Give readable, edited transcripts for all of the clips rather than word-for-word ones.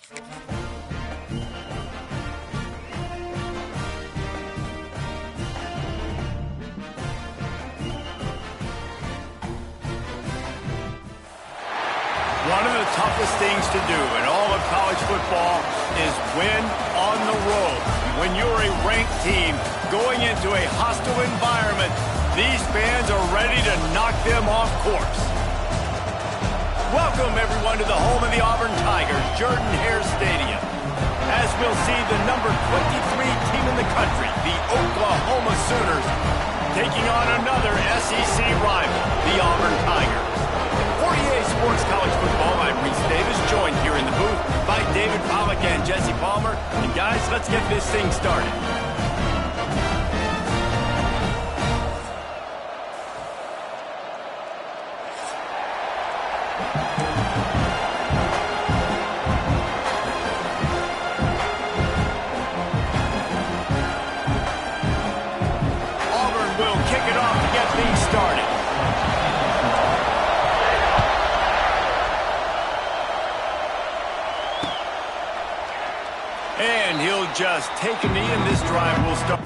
One of the toughest things to do in all of college football is win on the road. When you're a ranked team going into a hostile environment, these fans are ready to knock them off course. Welcome, everyone, to the home of the Auburn Tigers, Jordan-Hare Stadium. As we'll see the number 23 team in the country, the Oklahoma Sooners, taking on another SEC rival, the Auburn Tigers. For EA Sports College Football, I'm Reese Davis, joined here in the booth by David Pollack and Jesse Palmer. And guys, let's get this thing started. Auburn will kick it off to get things started. And he'll just take a knee, and this drive will start.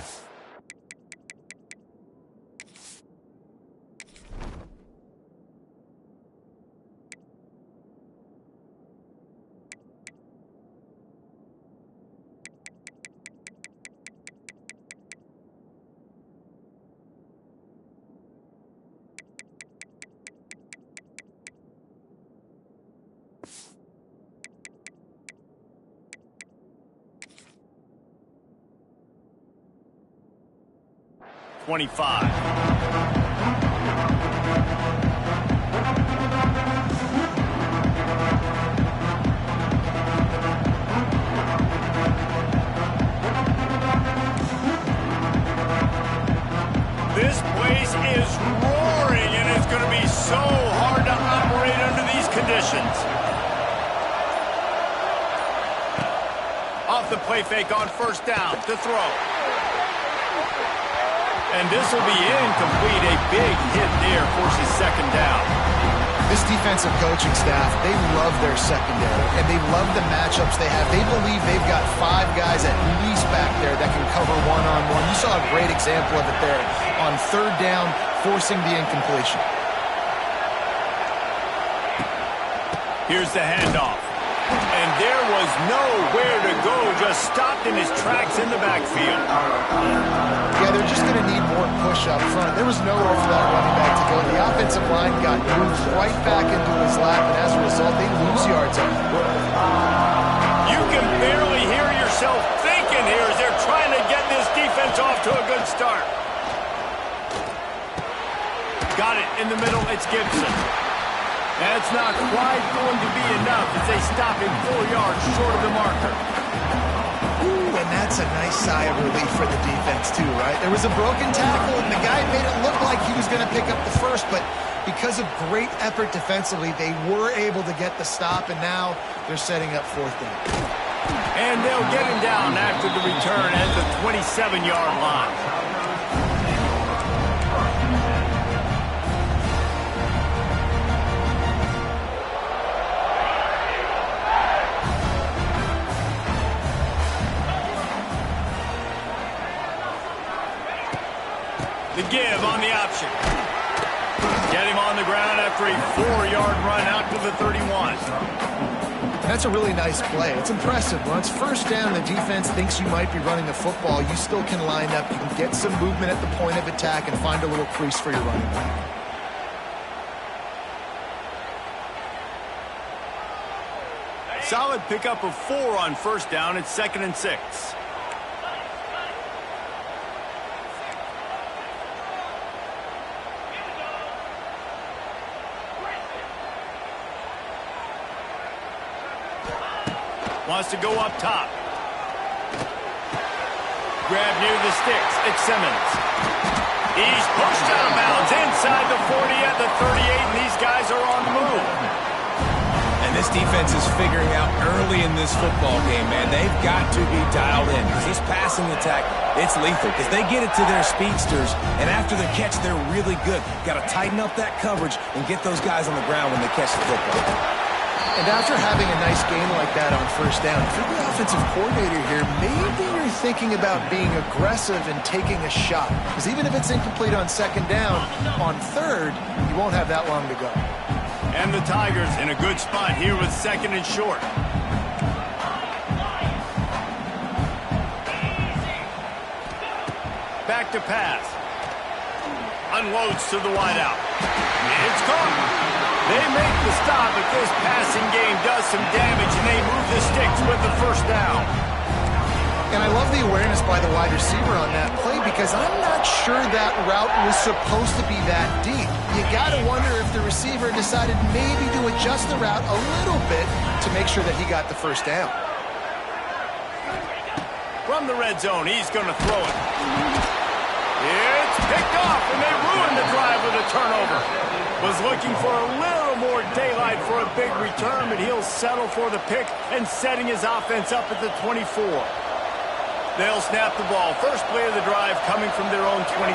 This place is roaring, and it's going to be so hard to operate under these conditions. Off the play fake on first down to throw. And this will be incomplete. A big hit there forces second down. This defensive coaching staff, they love their secondary, and they love the matchups they have. They believe they've got 5 guys at least back there that can cover one-on-one. You saw a great example of it there on third down, forcing the incompletion. Here's the handoff. And there was nowhere to go, just stopped in his tracks in the backfield. Yeah, they're just going to need more push up front. There was nowhere for that running back to go. The offensive line got moved right back into his lap, and as a result, they lose yards on him. You can barely hear yourself thinking here as they're trying to get this defense off to a good start. Got it in the middle, it's Gibson. That's not quite going to be enough as they stop him 4 yards short of the marker. Ooh, and that's a nice sigh of relief for the defense too, right? There was a broken tackle, and the guy made it look like he was going to pick up the first, but because of great effort defensively, they were able to get the stop, and now they're setting up fourth down. And they'll get him down after the return at the 27-yard line. The give on the option. Get him on the ground after a 4-yard run out to the 31. That's a really nice play. It's impressive. When it's first down, the defense thinks you might be running the football. You still can line up. You can get some movement at the point of attack and find a little crease for your running back. Solid pickup of 4 on first down. It's 2nd and 6. Wants to go up top. Grab near the sticks. It's Simmons. He's pushed out of bounds inside the 40 at the 38, and these guys are on the move. And this defense is figuring out early in this football game, man. They've got to be dialed in because this passing attack, it's lethal because they get it to their speedsters, and after the catch, they're really good. Got to tighten up that coverage and get those guys on the ground when they catch the football. And after having a nice game like that on first down, if you're the offensive coordinator here, maybe you're thinking about being aggressive and taking a shot. Because even if it's incomplete on second down, on third, you won't have that long to go. And the Tigers in a good spot here with second and short. Back to pass. Unloads to the wideout. It's caught. They make the stop, but this passing game does some damage, and they move the sticks with the first down. And I love the awareness by the wide receiver on that play because I'm not sure that route was supposed to be that deep. You got to wonder if the receiver decided maybe to adjust the route a little bit to make sure that he got the first down. From the red zone, he's going to throw it. It's picked off, and they ruined the drive with a turnover. Was looking for a little more daylight for a big return, but he'll settle for the pick and setting his offense up at the 24. They'll snap the ball. First play of the drive coming from their own 24.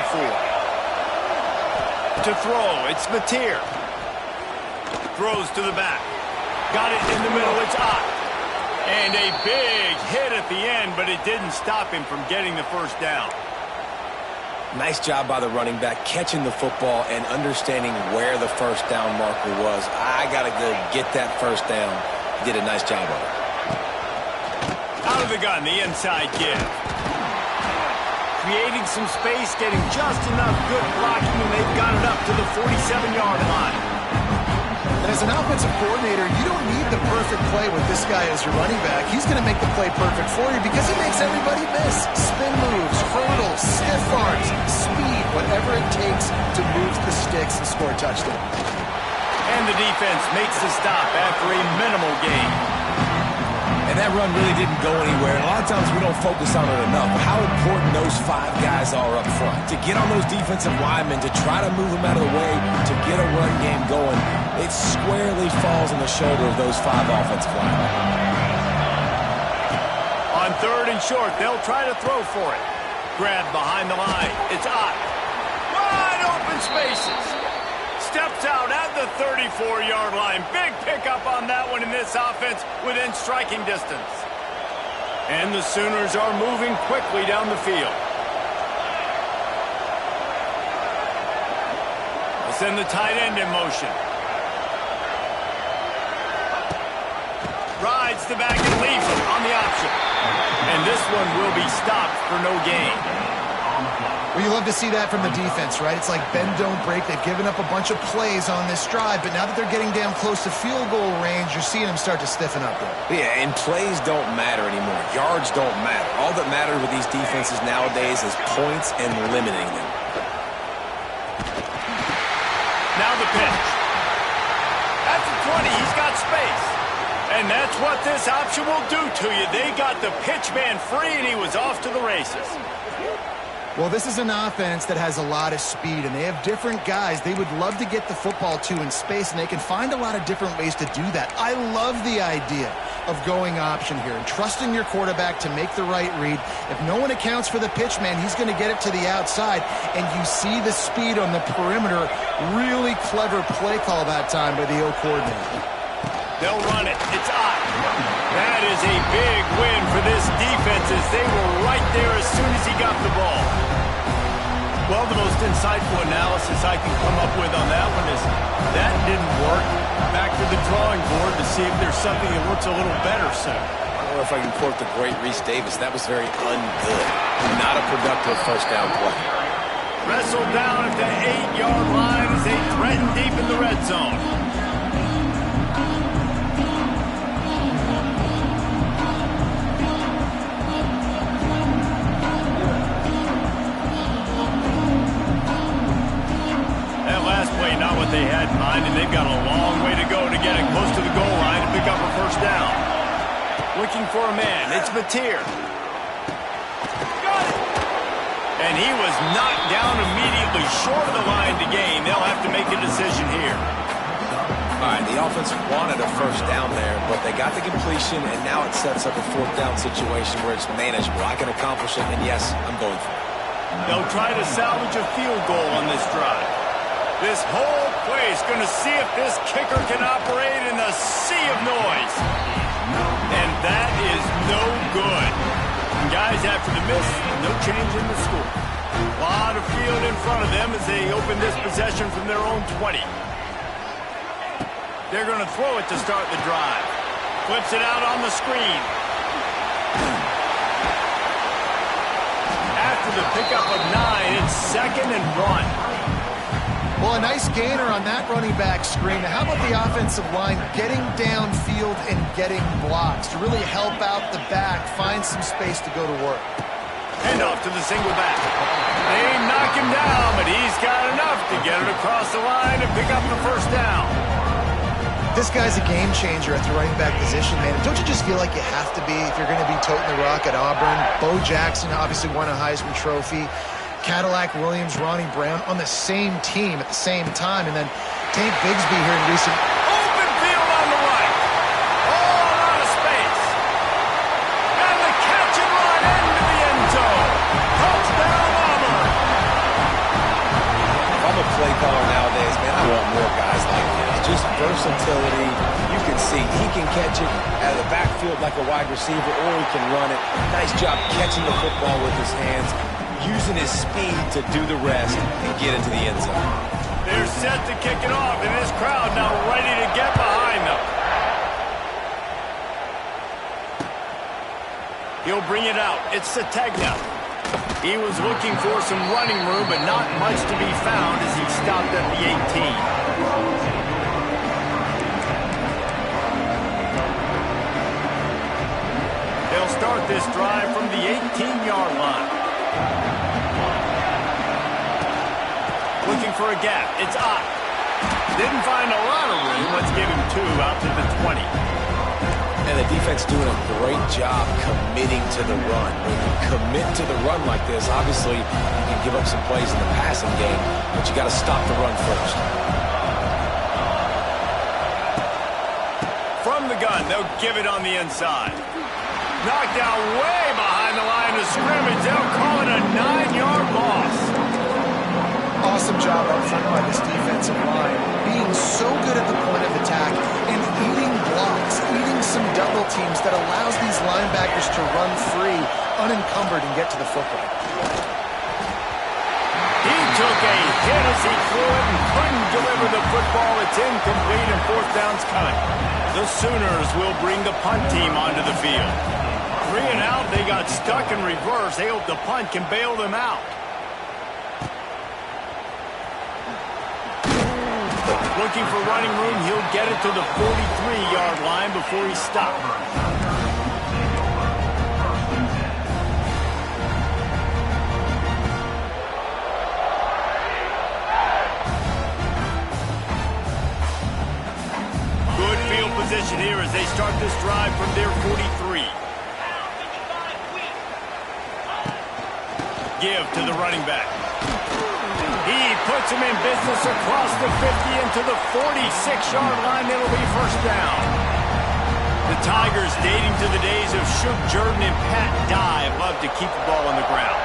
To throw, it's Mateer. Throws to the back. Got it in the middle, it's Ott. And a big hit at the end, but it didn't stop him from getting the first down. Nice job by the running back, catching the football and understanding where the first down marker was. I got to go get that first down. He did a nice job of it. Out of the gun, the inside give. Creating some space, getting just enough good blocking, and they've got it up to the 47-yard line. And as an offensive coordinator, you don't need the perfect play with this guy as your running back. He's going to make the play perfect for you because he makes everybody miss. Spin moves, hurdles, stiff arms, speed, whatever it takes to move the sticks and score a touchdown. And the defense makes the stop after a minimal gain. And that run really didn't go anywhere. And a lot of times we don't focus on it enough. But how important those 5 guys are up front. To get on those defensive linemen, to try to move them out of the way, to get a run game going, it squarely falls on the shoulder of those 5 offensive linemen. On third and short, they'll try to throw for it. Grab behind the line. It's Ott. Wide open spaces. Steps out at the 34-yard line. Big pickup on that one in this offense within striking distance. And the Sooners are moving quickly down the field. They'll send the tight end in motion. Rides the back and leaves him on the option. And this one will be stopped for no gain. Well, you love to see that from the defense, right? It's like bend, don't break. They've given up a bunch of plays on this drive, but now that they're getting down close to field goal range, you're seeing them start to stiffen up there. Yeah, and plays don't matter anymore. Yards don't matter. All that matters with these defenses nowadays is points and limiting them. Now the pitch. At the 20, he's got space. And that's what this option will do to you. They got the pitch man free, and he was off to the races. Well, this is an offense that has a lot of speed, and they have different guys they would love to get the football to in space, and they can find a lot of different ways to do that. I love the idea of going option here and trusting your quarterback to make the right read. If no one accounts for the pitch man, he's going to get it to the outside, and you see the speed on the perimeter. Really clever play call that time by the O coordinator. They'll run it. It's Ott. That is a big win for this defense as they were right there as soon as he got the ball. Well, the most insightful analysis I can come up with on that one is that didn't work. Back to the drawing board to see if there's something that works a little better soon. I don't know if I can quote the great Reese Davis. That was very ungood. Not a productive first down play. Wrestled down at the 8-yard line as they threaten deep in the red zone. Not what they had in mind, and they've got a long way to go to get it close to the goal line to pick up a first down. Looking for a man. It's Mateer. Got it! And he was knocked down immediately short of the line to gain. They'll have to make a decision here. All right, the offense wanted a first down there, but they got the completion, and now it sets up a 4th down situation where it's manageable. I can accomplish it, and yes, I'm going for it. They'll try to salvage a field goal on this drive. This whole Boy, he's going to see if this kicker can operate in the sea of noise. And that is no good. And guys, after the miss, no change in the score. A lot of field in front of them as they open this possession from their own 20. They're going to throw it to start the drive. Flips it out on the screen. After the pickup of 9, it's 2nd and 1. Well, a nice gainer on that running back screen. Now, how about the offensive line getting downfield and getting blocks to really help out the back, find some space to go to work? Hand off to the single back. They knock him down, but he's got enough to get it across the line and pick up the first down. This guy's a game changer at the running back position, man. Don't you just feel like you have to be if you're going to be toting the rock at Auburn? Bo Jackson obviously won a Heisman Trophy. Cadillac Williams, Ronnie Brown on the same team at the same time. And then Tank Bigsby here in recent... Open field on the right. All out of space. And the catch and run into the end zone. Touchdown, Auburn. If I'm a play caller nowadays, man, I want more guys like this. Just versatility. You can see he can catch it out of the backfield like a wide receiver, or he can run it. Nice job catching the football with his hands, using his speed to do the rest and get into the end zone. They're set to kick it off, and this crowd now ready to get behind them. He'll bring it out. It's Sategna. He was looking for some running room, but not much to be found as he stopped at the 18. They'll start this drive from the 18-yard line. Looking for a gap. It's Ott. Didn't find a lot of room. Let's give him 2 out to the 20. And the defense doing a great job committing to the run. When you commit to the run like this, obviously you can give up some plays in the passing game, but you got to stop the run first. From the gun, they'll give it on the inside. Knocked down way behind the line of scrimmage. They'll call it a 9-yard loss. Awesome job up front by this defensive line, being so good at the point of attack and eating blocks, eating some double teams that allows these linebackers to run free, unencumbered, and get to the football. He took a hit as he threw it and couldn't deliver the football. It's incomplete and 4th down's coming. The Sooners will bring the punt team onto the field. 3 and out, they got stuck in reverse. They hope the punt can bail them out. Looking for running room, he'll get it to the 43-yard line before he stopped. Good field position here as they start this drive from their 43. Give to the running back. He puts him in business across the 50 into the 46-yard line. It'll be first down. The Tigers, dating to the days of Shook Jordan and Pat Dye, love to keep the ball on the ground.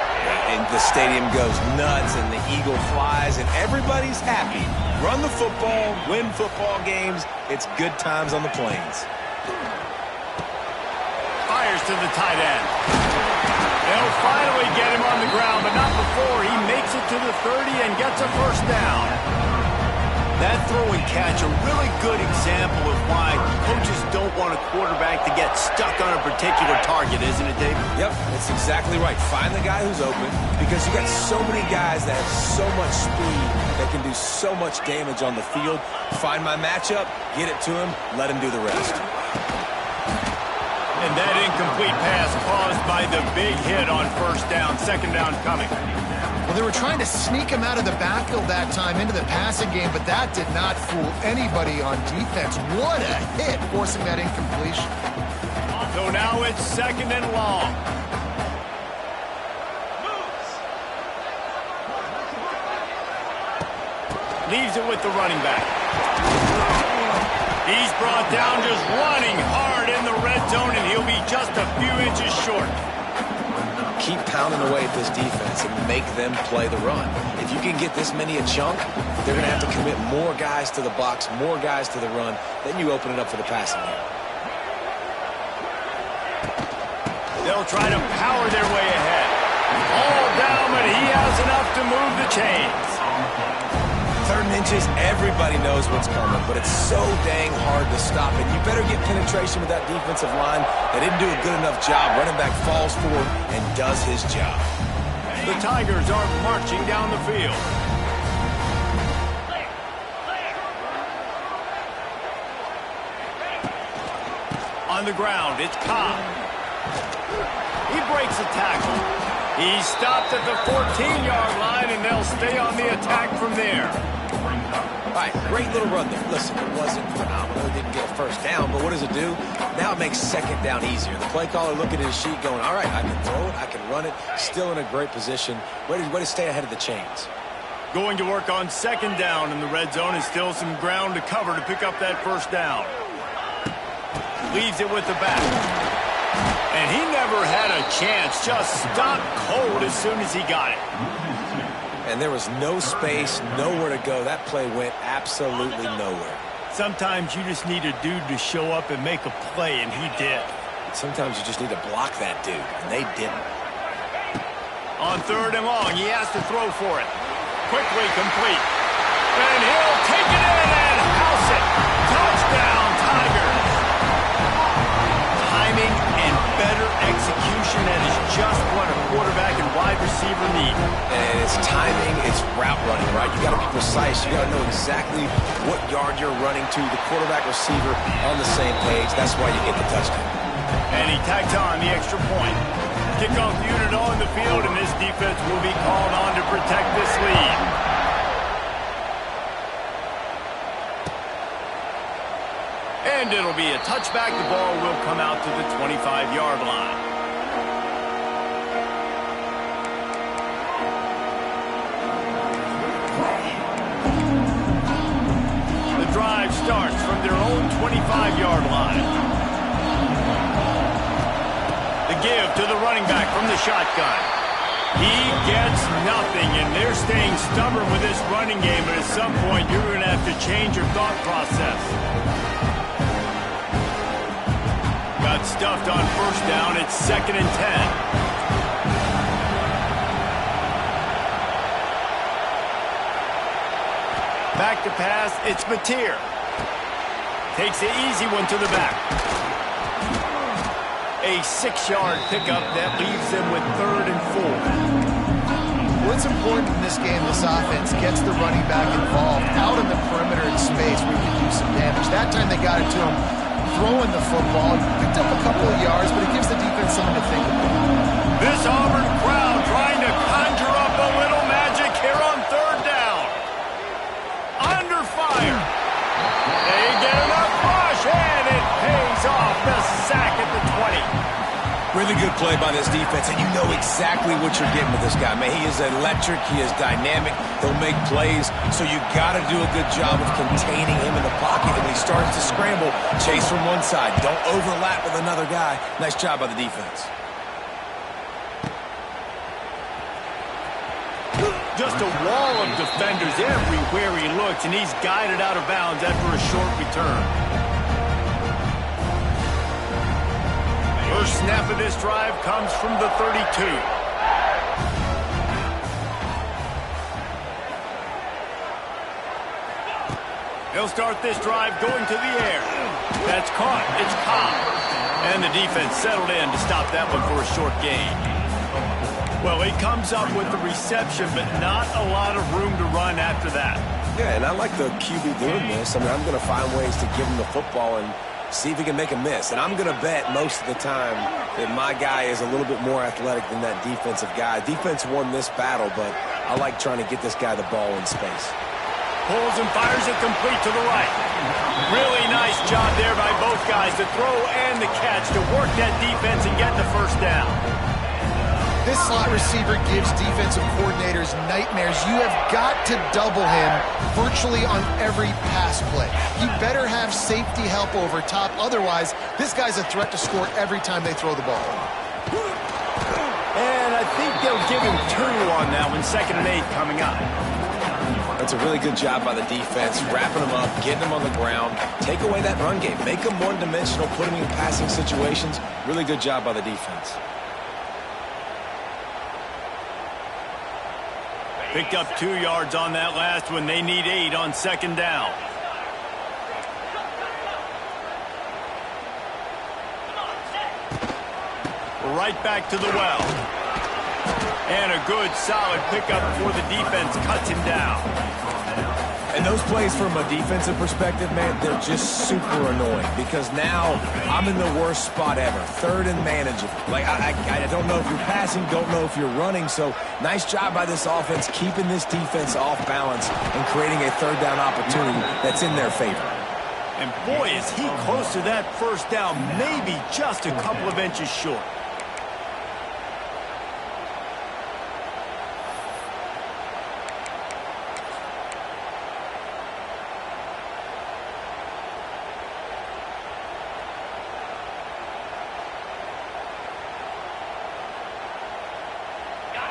And the stadium goes nuts, and the eagle flies, and everybody's happy. Run the football, win football games. It's good times on the plains. Fires to the tight end. They'll finally get him on the ground, but not before he makes it to the 30 and gets a first down. That throw and catch, a really good example of why coaches don't want a quarterback to get stuck on a particular target, isn't it, David? Yep, that's exactly right. Find the guy who's open, because you got so many guys that have so much speed that can do so much damage on the field. Find my matchup, get it to him, let him do the rest. And that incomplete pass caused by the big hit on first down. 2nd down coming. Well, they were trying to sneak him out of the backfield that time into the passing game, but that did not fool anybody on defense. What a hit, forcing that incompletion. So now it's 2nd and long. Leaves it with the running back. He's brought down just running hard in the red zone, and he'll be just a few inches short. keep pounding away at this defense and make them play the run. If you can get this many a chunk, they're going to have to commit more guys to the box, more guys to the run. Then you open it up for the passing game. They'll try to power their way ahead. All down, but he has enough to move the chains. 3rd and inches, everybody knows what's coming, but it's so dang hard to stop it. You better get penetration with that defensive line. They didn't do a good enough job. Running back falls forward and does his job. The Tigers are marching down the field. On the ground, it's Cobb. He breaks a tackle. He stopped at the 14-yard line, and they'll stay on the attack from there. All right, great little run there. Listen, it wasn't phenomenal. It didn't get a first down, but what does it do? Now it makes 2nd down easier. The play caller looking at his sheet going, all right, I can throw it, I can run it, still in a great position. Way to stay ahead of the chains. Going to work on 2nd down in the red zone, and still some ground to cover to pick up that 1st down. Leaves it with the back. And he never had a chance, just stopped cold as soon as he got it. And there was no space, nowhere to go. That play went absolutely nowhere. Sometimes you just need a dude to show up and make a play, and he did. Sometimes you just need to block that dude, and they didn't. On 3rd and long, he has to throw for it. Quickly complete. And he'll take it in and house it. Touchdown, Tigers. Timing and better execution, that is just what a quarterback and wide receiver need. And it's timing, it's route running, right? You got to be precise. You got to know exactly what yard you're running to. The quarterback receiver on the same page. That's why you get the touchdown. And he tacked on the extra point. Kickoff unit on the field, and this defense will be called on to protect this lead. And it'll be a touchback. The ball will come out to the 25-yard line. The drive starts from their own 25-yard line. The give to the running back from the shotgun. He gets nothing, and they're staying stubborn with this running game, but at some point you're going to have to change your thought process. Got stuffed on 1st down. It's 2nd and 10. Back to pass. It's Mateer. Takes the easy one to the back. A 6-yard pickup that leaves them with 3rd and 4. What's important in this game, this offense gets the running back involved out in the perimeter in space where he can do some damage. That time they got it to him throwing the football. Picked up a couple of yards, but it gives the defense something to think about. This Auburn crowd trying to conjure up a little magic here on 3rd down. Under fire. They get enough push, and it pays off. The sack at the 20. Really good play by this defense, and you know exactly what you're getting with this guy. Man, he is electric. He is dynamic. He'll make plays, so you got to do a good job of containing him in the pocket. And when he starts to scramble, chase from one side. Don't overlap with another guy. Nice job by the defense. Just a wall of defenders everywhere he looks, and he's guided out of bounds after a short return. First snap of this drive comes from the 32. They'll start this drive going to the air. That's caught. It's Cobb. And the defense settled in to stop that one for a short gain. Well, he comes up with the reception, but not a lot of room to run after that. Yeah, and I like the QB doing this. I mean, I'm going to find ways to give him the football and see if he can make a miss. And I'm going to bet most of the time that my guy is a little bit more athletic than that defensive guy. Defense won this battle, but I like trying to get this guy the ball in space. Pulls and fires it complete to the right. Really nice job there by both guys, the throw and the catch, to work that defense and get the 1st down. This slot receiver gives defensive coordinators nightmares. You have got to double him virtually on every pass play. You better have safety help over top. Otherwise, this guy's a threat to score every time they throw the ball. And I think they'll give him 2 on that one, 2nd and 8 coming up. That's a really good job by the defense, wrapping them up, getting them on the ground, take away that run game, make them one-dimensional, put them in passing situations. Really good job by the defense. Picked up 2 yards on that last one. They need 8 on 2nd down. Right back to the well. And a good, solid pickup before the defense cuts him down. And those plays from a defensive perspective, man, they're just super annoying because now I'm in the worst spot ever. 3rd and manageable. Like, I don't know if you're passing, don't know if you're running. So nice job by this offense keeping this defense off balance and creating a 3rd down opportunity that's in their favor. And boy, is he close to that 1st down, maybe just a couple of inches short.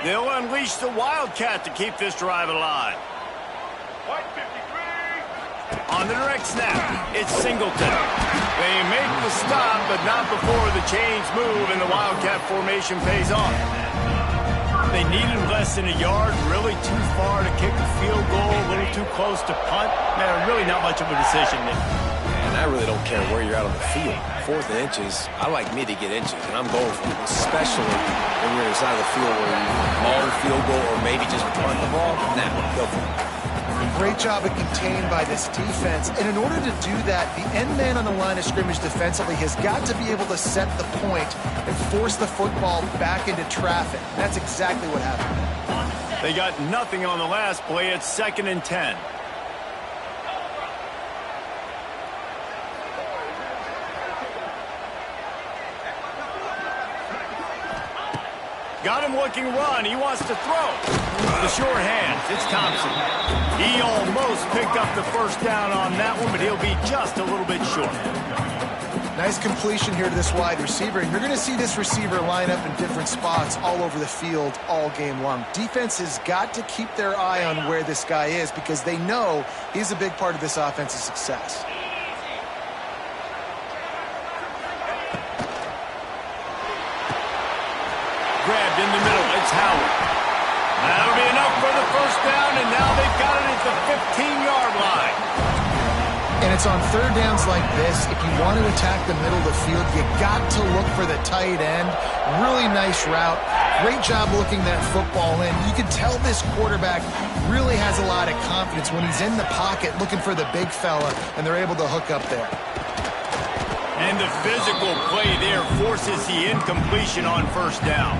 They'll unleash the Wildcat to keep this drive alive. On the direct snap, it's Singleton. They make the stop, but not before the chains move and the Wildcat formation pays off. They needed less than a yard, really too far to kick a field goal, a little too close to punt. Man, really not much of a decision there. And I really don't care where you're out on the field. 4th and inches, I like me to get inches, and I'm going for it, especially when you're on the side of the field where you long field goal or maybe just punt the ball. Nah, go for it. Great job of contained by this defense. And in order to do that, the end man on the line of scrimmage defensively has got to be able to set the point and force the football back into traffic. That's exactly what happened. They got nothing on the last play. It's 2nd and 10. Got him looking run. He wants to throw. The sure hands. It's Thompson. He almost picked up the 1st down on that one, but he'll be just a little bit short. Nice completion here to this wide receiver. And you're going to see this receiver line up in different spots all over the field all game long. Defense has got to keep their eye on where this guy is because they know he's a big part of this offense's success. Grabbed in the middle. It's Howard. That'll be enough for the 1st down, and now they've got it at the 15-yard line. And it's on 3rd downs like this. If you want to attack the middle of the field, you got to look for the tight end. Really nice route. Great job looking that football in. You can tell this quarterback really has a lot of confidence when he's in the pocket looking for the big fella, and they're able to hook up there. And the physical play there forces the incompletion on 1st down.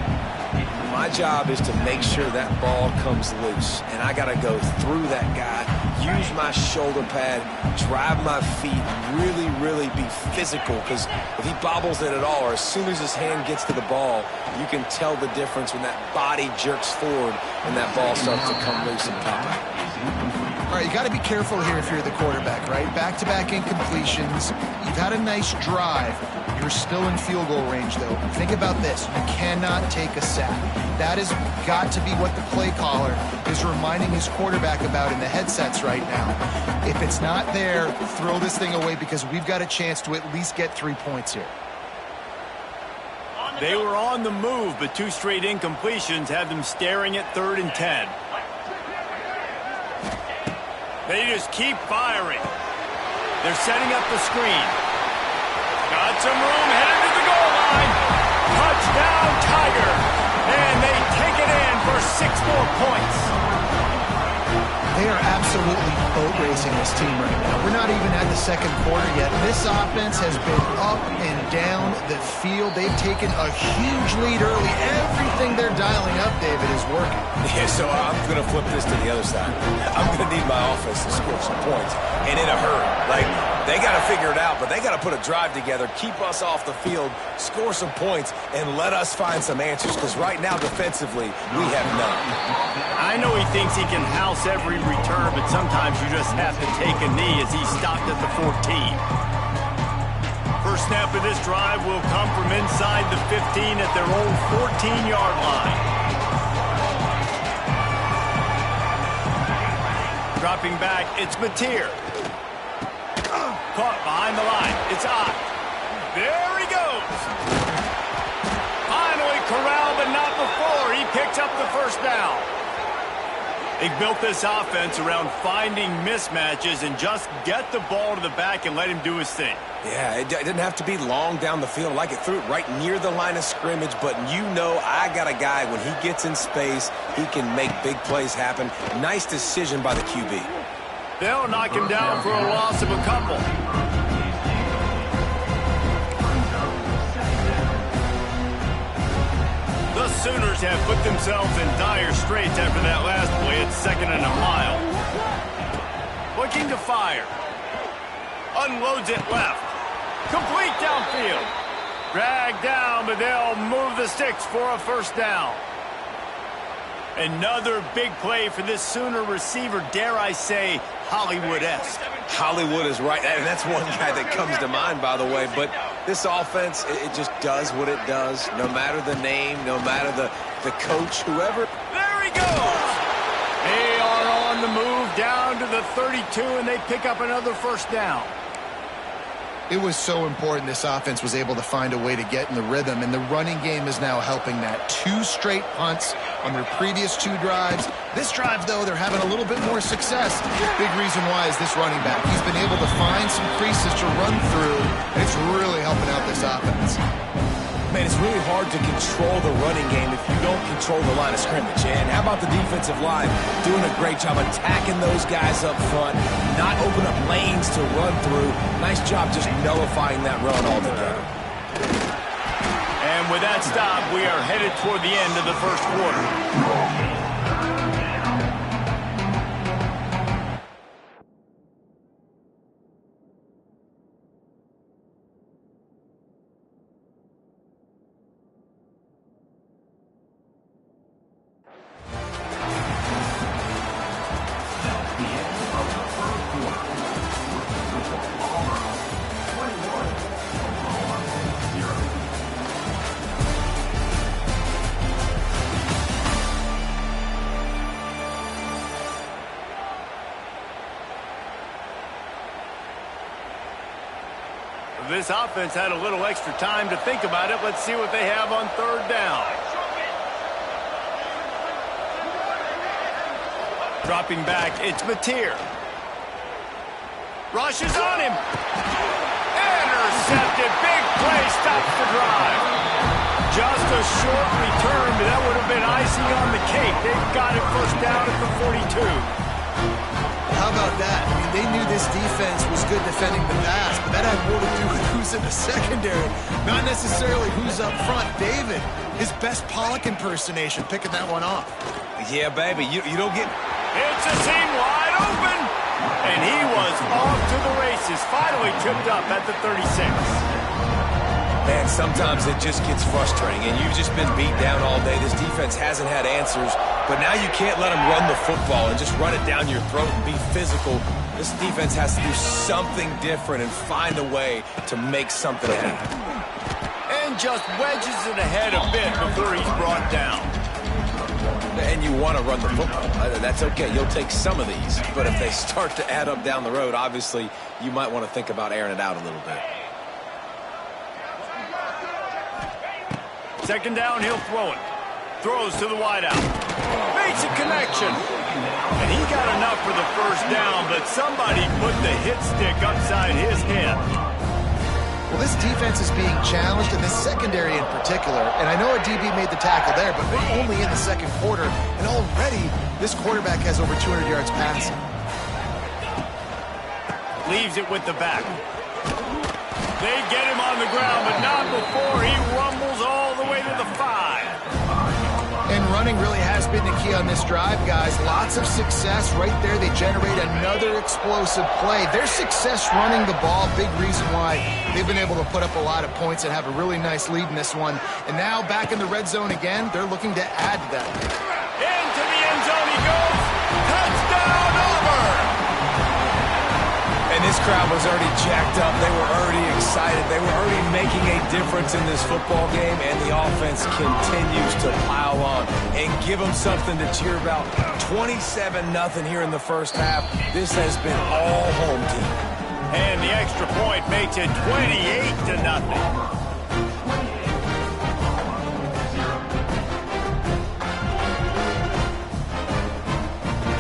My job is to make sure that ball comes loose, and I got to go through that guy, use my shoulder pad, drive my feet, really be physical, because if he bobbles it at all, or as soon as his hand gets to the ball, you can tell the difference when that body jerks forward and that ball starts to come loose and pop out. All right, you got to be careful here if you're the quarterback, right? Back-to-back incompletions. You've had a nice drive. You're still in field goal range, though. Think about this. You cannot take a sack. That has got to be what the play caller is reminding his quarterback about in the headsets right now. If it's not there, throw this thing away because we've got a chance to at least get 3 points here. They were on the move, but 2 straight incompletions have them staring at 3rd and 10. They just keep firing. They're setting up the screen. Got some room, headed to the goal line. Touchdown, Tiger. And they take it in for 6 more points. They are absolutely boat racing this team right now. We're not even at the 2nd quarter yet. This offense has been up and down the field. They've taken a huge lead early. Everything they're dialing up, David, is working. Yeah, so I'm going to flip this to the other side. I'm going to need my offense to score some points, and in a hurry. Like, they got to figure it out, but they got to put a drive together, keep us off the field, score some points, and let us find some answers, because right now, defensively, we have none. I know he thinks he can house every return, but sometimes you just have to take a knee as he stopped at the 14. First snap of this drive will come from inside the 15 at their own 14-yard line. Dropping back, it's Mateer. Caught behind the line. It's Ott. There he goes. Finally corralled, but not before. He picks up the first down. They built this offense around finding mismatches and just get the ball to the back and let him do his thing. Yeah, it didn't have to be long down the field. Like it threw it right near the line of scrimmage, but you know I got a guy, when he gets in space, he can make big plays happen. Nice decision by the QB. They'll knock him down for a loss of a couple. The Sooners have put themselves in dire straits after that last play. It's 2nd and a mile. Looking to fire. Unloads it left. Complete downfield. Dragged down, but they'll move the sticks for a first down. Another big play for this Sooner receiver, dare I say, Hollywood-esque. Hollywood is right, and that's one guy that comes to mind, by the way. But this offense, it just does what it does, no matter the name, no matter the coach, whoever. There he goes! They are on the move down to the 32, and they pick up another first down. It was so important this offense was able to find a way to get in the rhythm, and the running game is now helping that. 2 straight punts on their previous 2 drives. This drive, though, they're having a little bit more success. Big reason why is this running back. He's been able to find some creases to run through, and it's really helping out this offense. Man, it's really hard to control the running game if you don't control the line of scrimmage. And how about the defensive line doing a great job attacking those guys up front, not open up lanes to run through. Nice job just nullifying that run altogether. And with that stop, we are headed toward the end of the first quarter. This offense had a little extra time to think about it. Let's see what they have on 3rd down. Dropping back, it's Mateer. Rushes on him. Intercepted. Big play, stops the drive. Just a short return, but that would have been icing on the cake. They've got it first down at the 42. How about that? I mean, they knew this defense was good defending the pass, but that had more to do with who's in the secondary, not necessarily who's up front. David, his best Pollock impersonation, picking that one off. Yeah, baby, you don't get... It's a seam wide open, and he was off to the races. Finally tripped up at the 36. Man, sometimes it just gets frustrating, and you've just been beat down all day. This defense hasn't had answers, but now you can't let them run the football and just run it down your throat and be physical. This defense has to do something different and find a way to make something happen. And just wedges it ahead a bit before he's brought down. And you want to run the football. That's okay. You'll take some of these, but if they start to add up down the road, obviously you might want to think about airing it out a little bit. 2nd down, he'll throw it. Throws to the wideout. Makes a connection. And he got enough for the first down, but somebody put the hit stick upside his head. Well, this defense is being challenged, and this secondary in particular. And I know a DB made the tackle there, but we're only in the 2nd quarter, and already this quarterback has over 200 yards passing. Leaves it with the back. They get him on the ground, but not before he rumbles all the way to the 5. And running really has been the key on this drive, guys. Lots of success right there. They generate another explosive play. Their success running the ball, big reason why they've been able to put up a lot of points and have a really nice lead in this one. And now back in the red zone again, they're looking to add to that. Into the end zone he goes. Touchdown, Auburn! And This crowd was already jacked up. They were already excited. They were already making a difference in this football game, and the offense continues to pile on and give them something to cheer about. 27-0 here in the first half. This has been all home team. And the extra point makes it 28-0.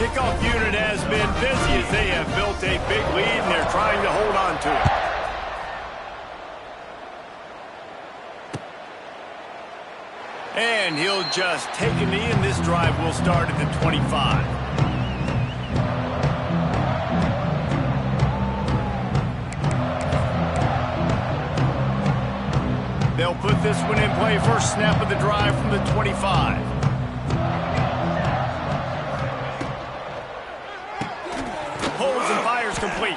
Kickoff unit has been busy as they have built a big lead, and they're trying to hold on to it. And he'll just take a knee, and this drive will start at the 25. They'll put this one in play. First snap of the drive from the 25. Holds and fires complete.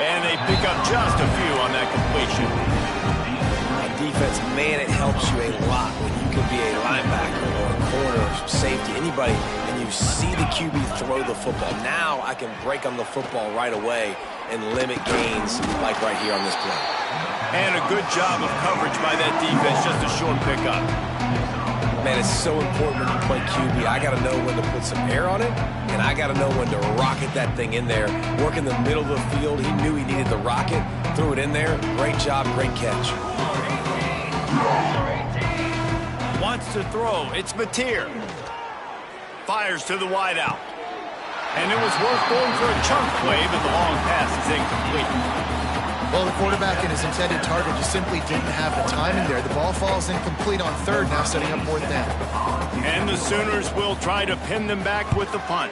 And they pick up just a few on that completion. On defense, man, it helps you a lot when you can be a linebacker or a corner or safety, anybody, and you see the QB throw the football. Now I can break on the football right away and limit gains like right here on this play. And a good job of coverage by that defense, just a short pickup. Man, it's so important when you play QB. I got to know when to put some air on it, and I got to know when to rocket that thing in there. Work in the middle of the field. He knew he needed the rocket. Threw it in there. Great job, great catch. Wants to throw. It's Mateer. Fires to the wideout. And it was worth going for a chunk play, but the long pass is incomplete. Well, the quarterback and his intended target just simply didn't have the timing there. The ball falls incomplete on third, now setting up fourth down. And the Sooners will try to pin them back with the punt.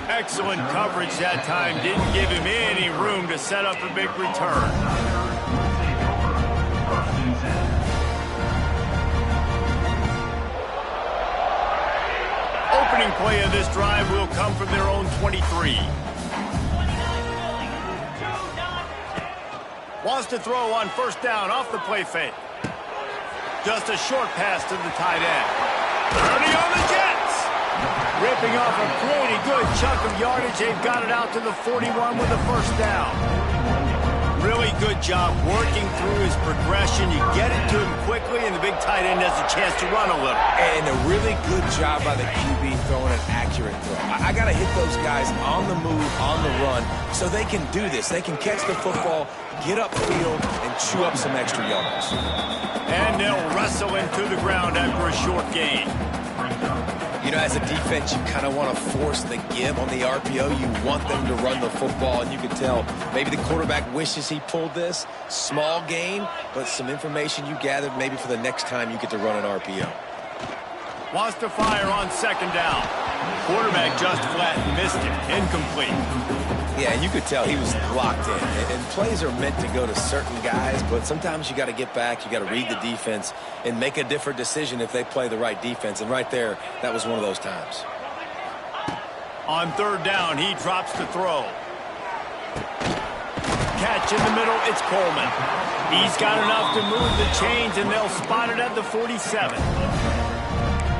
Excellent coverage that time. Didn't give him any room to set up a big return. Opening play of this drive will come from their own 23. Wants to throw on first down off the play fake. Just a short pass to the tight end. Turning on the Jets. Ripping off a pretty good chunk of yardage. They've got it out to the 41 with a first down. Really good job working through his progression. You get it to him quickly, and the big tight end has a chance to run a little. And a really good job by the QB throwing an accurate throw. I got to hit those guys on the move, on the run, so they can do this. They can catch the football, get upfield, and chew up some extra yards. And they'll wrestle him to the ground after a short gain. You know, as a defense, you kind of want to force the give on the RPO. You want them to run the football, and you can tell maybe the quarterback wishes he pulled this. Small gain, but some information you gathered maybe for the next time you get to run an RPO. Wants to fire on second down. Quarterback just flat and missed it. Incomplete. Yeah, and you could tell he was locked in. And plays are meant to go to certain guys, but sometimes you got to get back, you got to read the defense, and make a different decision if they play the right defense. And right there, that was one of those times. On third down, he drops to throw. Catch in the middle, it's Coleman. He's got enough to move the chains, and they'll spot it at the 47.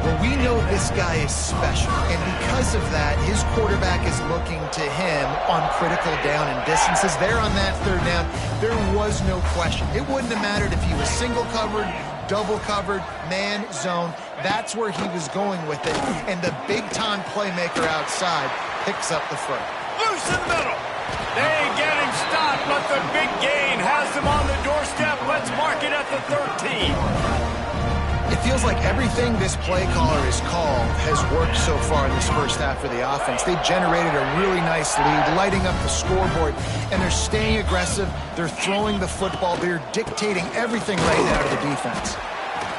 Well, we know this guy is special, and because of that, his quarterback is looking to him on critical down and distances. There on that third down, there was no question. It wouldn't have mattered if he was single covered, double covered, man, zone. That's where he was going with it, and the big-time playmaker outside picks up the front. Loose in the middle. They get him stopped, but the big gain has him on the doorstep. Let's mark it at the 13. It feels like everything this play caller has called has worked so far in this first half for the offense. They've generated a really nice lead, lighting up the scoreboard, and they're staying aggressive. They're throwing the football. They're dictating everything right now to the defense.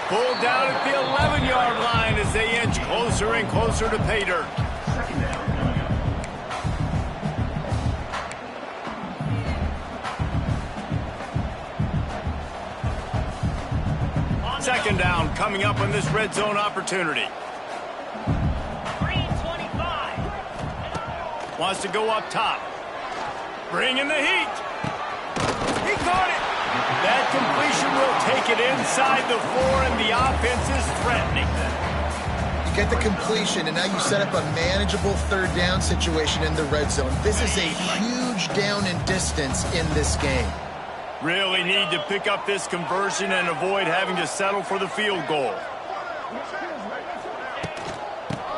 Pulled down at the 11-yard line as they inch closer and closer to pay dirt. Second down coming up on this red zone opportunity. Green 25. Wants to go up top. Bring in the heat. He caught it. That completion will take it inside the 4, and the offense is threatening. You get the completion, and now you set up a manageable third down situation in the red zone. This is a huge down in distance in this game. Really need to pick up this conversion and avoid having to settle for the field goal.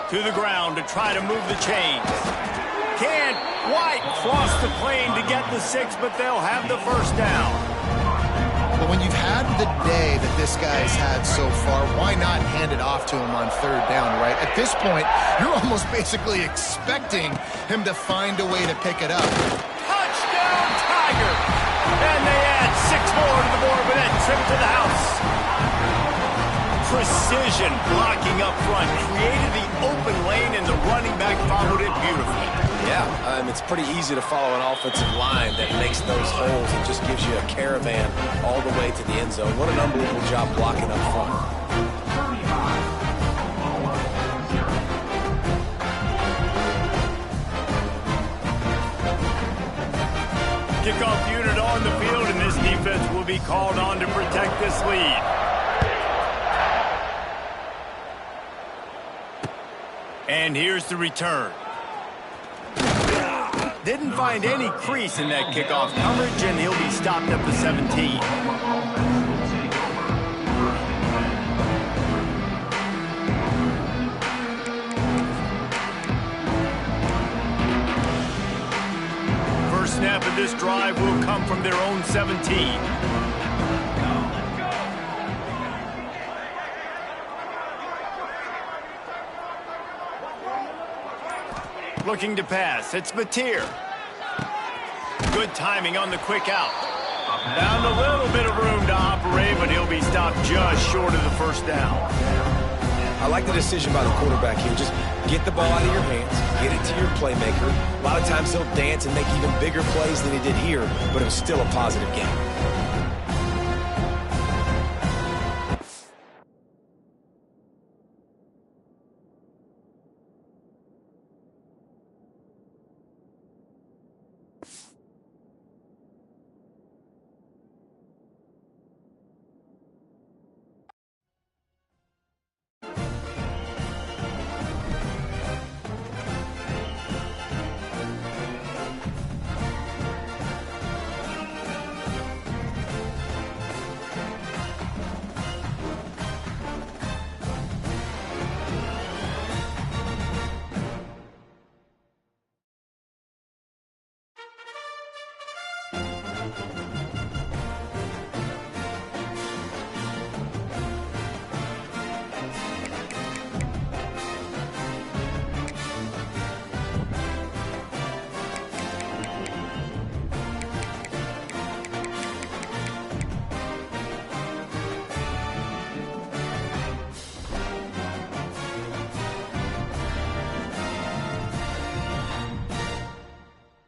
To the ground to try to move the chains. Can't quite cross the plane to get the 6, but they'll have the first down. But when you've had the day that this guy's had so far, why not hand it off to him on third down, right? At this point, you're almost basically expecting him to find a way to pick it up. Touchdown, Tiger! And they add 6 more to the board with that trip to the house. Precision blocking up front created the open lane, and the running back followed it beautifully. Yeah, it's pretty easy to follow an offensive line that makes those holes and just gives you a caravan all the way to the end zone. What an unbelievable job blocking up front. Kickoff unit on the field, and this defense will be called on to protect this lead. And here's the return. Didn't find any crease in that kickoff coverage, and he'll be stopped at the 17. First snap of this drive will come from their own 17. Looking to pass. It's Mateer. Good timing on the quick out. Found a little bit of room to operate, but he'll be stopped just short of the first down. I like the decision by the quarterback here. Just get the ball out of your hands, get it to your playmaker. A lot of times he'll dance and make even bigger plays than he did here, but it was still a positive game.